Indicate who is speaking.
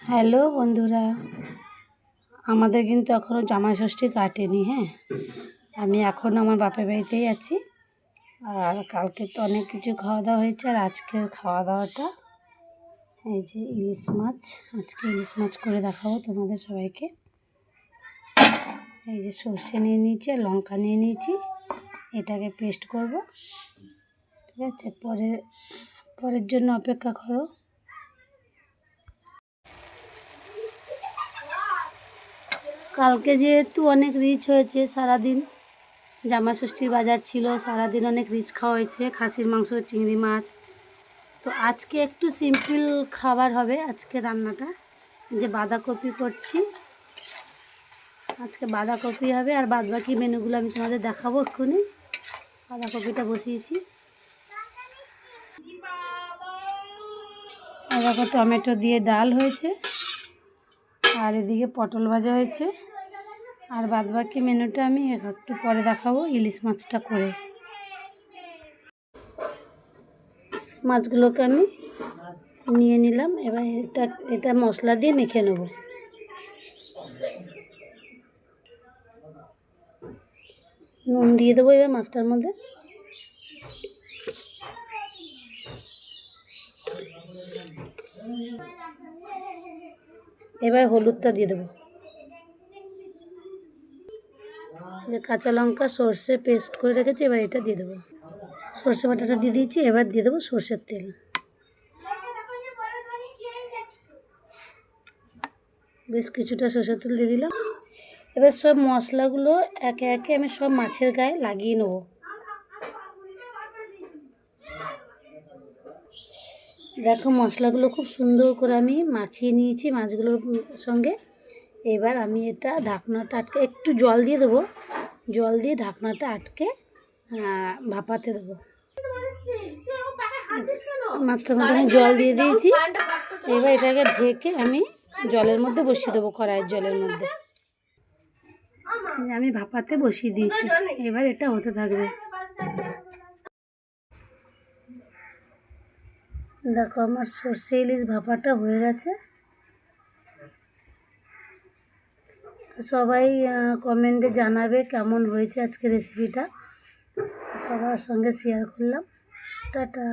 Speaker 1: Hello বন্ধুরা, আমাদের কিন্তু এখনও জামাই ষষ্ঠী কাটেনি। হ্যাঁ, আমি এখন আমার বাপের বাড়িতেই আছি। আর কালকে তো অনেক কিছু খাওয়া দাওয়া হয়েছে। আর আজকের খাওয়া দাওয়াটা এই যে ইলিশ মাছ। আজকে ইলিশ মাছ করে দেখাবো তোমাদের সবাইকে। এই যে সর্ষে নিয়ে নিয়েছি আর লঙ্কা নিয়ে নিয়েছি, এটাকে পেস্ট করব। ঠিক আছে, পরের জন্য অপেক্ষা করো। কালকে যেহেতু অনেক রিচ হয়েছে, সারাদিন জামাই ষষ্ঠীর বাজার ছিল, সারাদিন অনেক রিচ খাওয়া হয়েছে, খাসির মাংস, চিংড়ি মাছ। তো আজকে একটু সিম্পল খাবার হবে আজকে রান্নাটা। যে বাঁধাকপি করছি, আজকে বাঁধাকপি হবে। আর বাদবাকি মেনুগুলো আমি তোমাদের দেখাবো এক্ষুনি। বাঁধাকপিটা বসিয়েছি, দেখো টমেটো দিয়ে ডাল হয়েছে, আর এদিকে পটল ভাজা হয়েছে। আর বাদবাকি মেনুটা আমি একটু পরে দেখাবো ইলিশ মাছটা করে। মাছগুলোকে আমি নিয়ে নিলাম। এবার এটা মশলা দিয়ে মেখে নেব। নুন দিয়ে দেবো এবার মাছটার মধ্যে। এবার হলুদটা দিয়ে দেবো। যে কাঁচা লঙ্কা সর্ষে পেস্ট করে রেখেছি, এবার এটা দিয়ে দেবো। সর্ষে বাটাটা দিয়ে দিয়েছি, এবার দিয়ে দেবো সর্ষের তেল। বেশ কিছুটা সর্ষের তেল দিয়ে দিলাম। এবার সব মশলাগুলো একে একে আমি সব মাছের গায়ে লাগিয়ে নেব। দেখো মশলাগুলো খুব সুন্দর করে আমি মাখিয়ে নিয়েছি মাছগুলোর সঙ্গে। এবার আমি এটা ঢাকনাটা আটকে একটু জল দিয়ে দেবো। জল দিয়ে ঢাকনাটা আটকে ভাপাতে দেবো। মাছটার মধ্যে আমি জল দিয়ে দিয়েছি। এবার এটাকে ঢেকে আমি জলের মধ্যে বসিয়ে দেবো, কড়াইয়ের জলের মধ্যে আমি ভাপাতে বসিয়ে দিয়েছি। এবার এটা হতে থাকবে। দেখো আমার সর্ষে ইলিশ ভাপাটা হয়ে গেছে। তো সবাই কমেন্টে জানাবে কেমন হয়েছে আজকে রেসিপিটা। সবার সঙ্গে শেয়ার করলাম। টাটা।